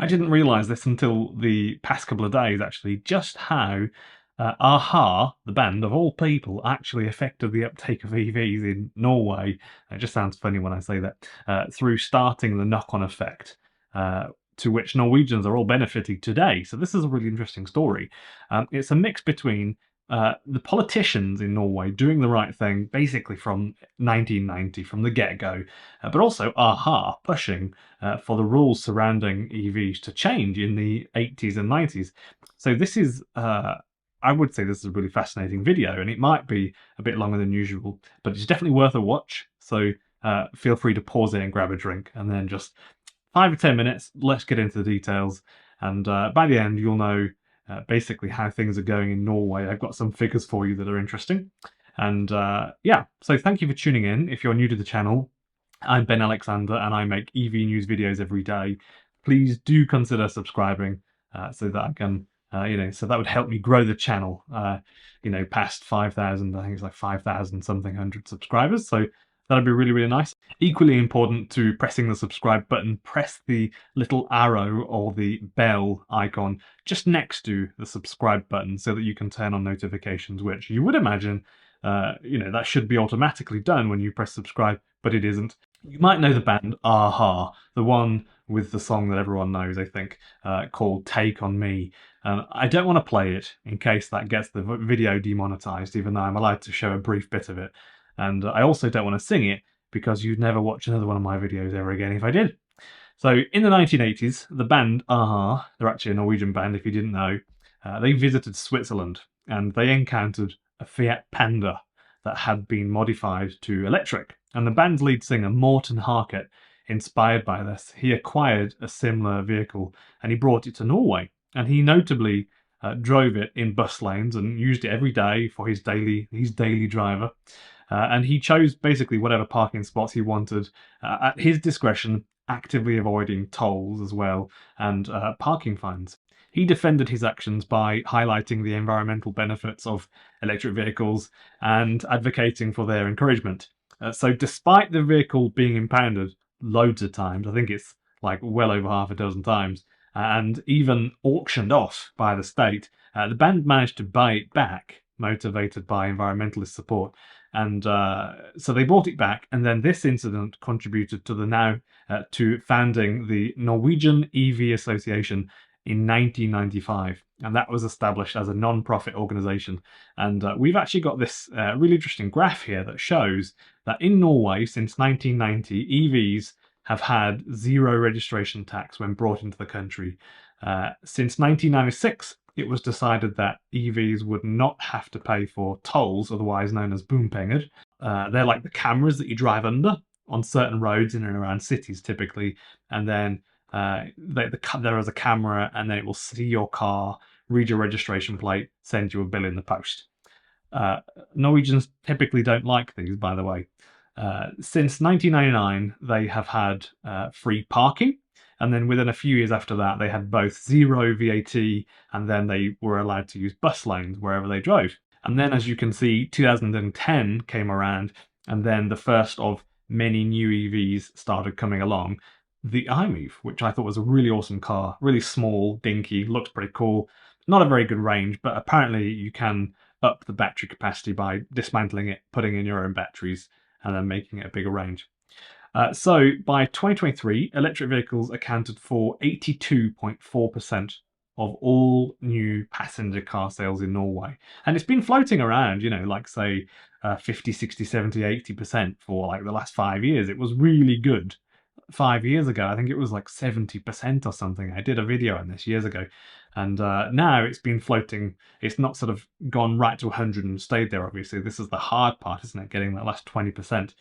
I didn't realise this until the past couple of days, actually, just how a-ha, the band of all people, actually affected the uptake of EVs in Norway. It just sounds funny when I say that, through starting the knock-on effect, to which Norwegians are all benefiting today. So this is a really interesting story. It's a mix between the politicians in Norway doing the right thing basically from 1990, from the get-go, but also a-ha pushing for the rules surrounding EVs to change in the 80s and 90s. So this is, I would say this is a really fascinating video, and it might be a bit longer than usual, but it's definitely worth a watch. So feel free to pause it and grab a drink, and then just 5 or 10 minutes, let's get into the details. And by the end, you'll know basically how things are going in Norway. I've got some figures for you that are interesting. And yeah, so thank you for tuning in. If you're new to the channel, I'm Ben Alexander and I make EV news videos every day. Please do consider subscribing so that I can, so that would help me grow the channel, past 5,000, I think it's like 5,000 something hundred subscribers. So that'd be really, really nice. Equally important to pressing the subscribe button, press the little arrow or the bell icon just next to the subscribe button so that you can turn on notifications, which you would imagine, that should be automatically done when you press subscribe, but it isn't. You might know the band a-ha, the one with the song that everyone knows, I think, called Take On Me. I don't want to play it in case that gets the video demonetized, even though I'm allowed to show a brief bit of it. And I also don't want to sing it because you'd never watch another one of my videos ever again if I did. So in the 1980s, the band a-ha, they're actually a Norwegian band if you didn't know, they visited Switzerland and they encountered a Fiat Panda that had been modified to electric. And the band's lead singer, Morten Harket, inspired by this, he acquired a similar vehicle and he brought it to Norway. And he notably drove it in bus lanes and used it every day for his daily driver. And he chose basically whatever parking spots he wanted at his discretion, actively avoiding tolls as well and parking fines. He defended his actions by highlighting the environmental benefits of electric vehicles and advocating for their encouragement. So despite the vehicle being impounded loads of times, I think it's like well over half a dozen times, and even auctioned off by the state, the band managed to buy it back, motivated by environmentalist support. And so they bought it back, and then this incident contributed to to founding the Norwegian EV Association in 1995, and that was established as a non-profit organisation. And we've actually got this really interesting graph here that shows that in Norway since 1990, EVs have had zero registration tax when brought into the country. Since 1996, it was decided that EVs would not have to pay for tolls, otherwise known as bompenger. They're like the cameras that you drive under on certain roads in and around cities typically, and then there is a camera and then it will see your car, read your registration plate, send you a bill in the post. Norwegians typically don't like these, by the way. Since 1999, they have had free parking. And then within a few years after that, they had both zero VAT, and then they were allowed to use bus lanes wherever they drove. And then, as you can see, 2010 came around, and then the first of many new EVs started coming along. The iMove, which I thought was a really awesome car, really small, dinky, looks pretty cool. Not a very good range, but apparently you can up the battery capacity by dismantling it, putting in your own batteries, and then making it a bigger range. So by 2023, electric vehicles accounted for 82.4% of all new passenger car sales in Norway. And it's been floating around, like say 50, 60, 70, 80% for like the last 5 years. It was really good 5 years ago. I think it was like 70% or something. I did a video on this years ago. And now it's been floating. It's not sort of gone right to 100 and stayed there, obviously. This is the hard part, isn't it? Getting that last 20%.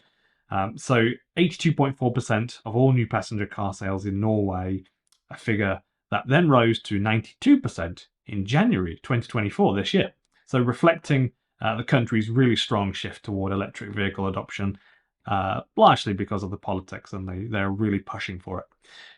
So 82.4% of all new passenger car sales in Norway, a figure that then rose to 92% in January 2024 this year. So reflecting the country's really strong shift toward electric vehicle adoption, largely because of the politics, and they're really pushing for it.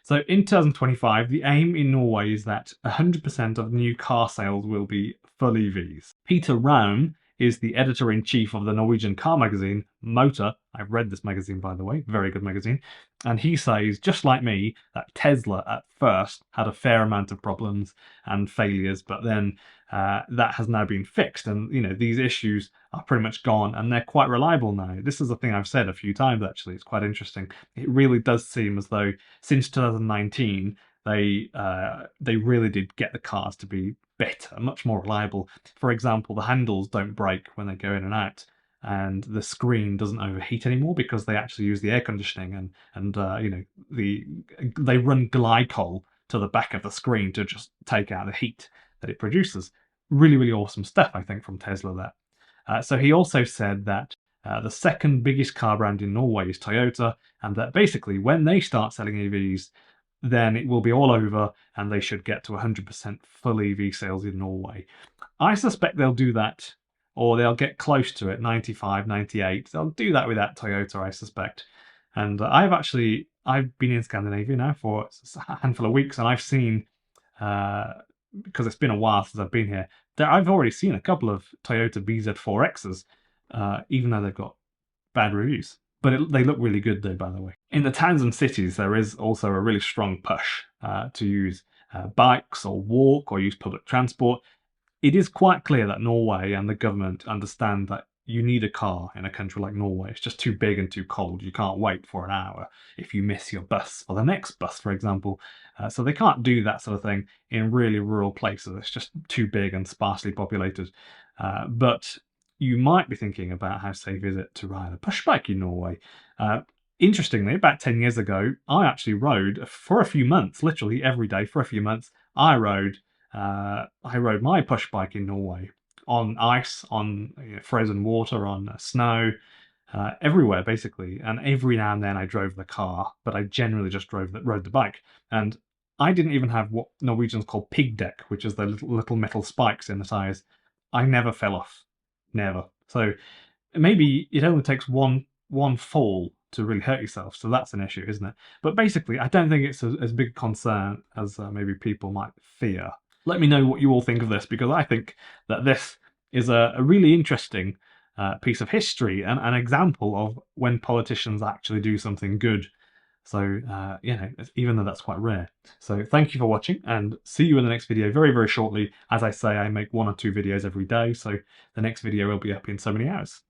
So in 2025, the aim in Norway is that 100% of new car sales will be full EVs. Peter Raum is the editor-in-chief of the Norwegian car magazine, Motor. I've read this magazine, by the way, very good magazine. And he says, just like me, that Tesla at first had a fair amount of problems and failures, but then that has now been fixed. And, these issues are pretty much gone and they're quite reliable now. This is a thing I've said a few times, actually. It's quite interesting. It really does seem as though since 2019, they really did get the cars to be better, much more reliable. For example, the handles don't break when they go in and out, and the screen doesn't overheat anymore because they actually use the air conditioning and they run glycol to the back of the screen to just take out the heat that it produces. Really, really awesome stuff, I think, from Tesla there. So he also said that the second biggest car brand in Norway is Toyota, and that basically when they start selling EVs, then it will be all over and they should get to 100% full EV sales in Norway. I suspect they'll do that, or they'll get close to it, 95, 98. They'll do that without Toyota, I suspect. And I've been in Scandinavia now for a handful of weeks, and I've seen, because it's been a while since I've been here, I've already seen a couple of Toyota BZ4Xs, even though they've got bad reviews. But they look really good though, by the way. In the towns and cities, there is also a really strong push to use bikes or walk or use public transport. It is quite clear that Norway and the government understand that you need a car in a country like Norway. It's just too big and too cold. You can't wait for an hour if you miss your bus or the next bus, for example. So they can't do that sort of thing in really rural places. It's just too big and sparsely populated. But you might be thinking about how safe is it to ride a push bike in Norway. Interestingly, about 10 years ago, I actually rode for a few months, literally every day for a few months. I rode my push bike in Norway on ice, on frozen water, on snow, everywhere basically. And every now and then I drove the car, but I generally just rode the bike. And I didn't even have what Norwegians call pig deck, which is the little metal spikes in the tires. I never fell off. Never. So maybe it only takes one fall to really hurt yourself, so that's an issue, isn't it? But basically, I don't think it's as big a concern as maybe people might fear. Let me know what you all think of this, because I think that this is a really interesting piece of history and an example of when politicians actually do something good. So, even though that's quite rare. So thank you for watching, and see you in the next video very, very shortly. As I say, I make 1 or 2 videos every day, so the next video will be up in so many hours.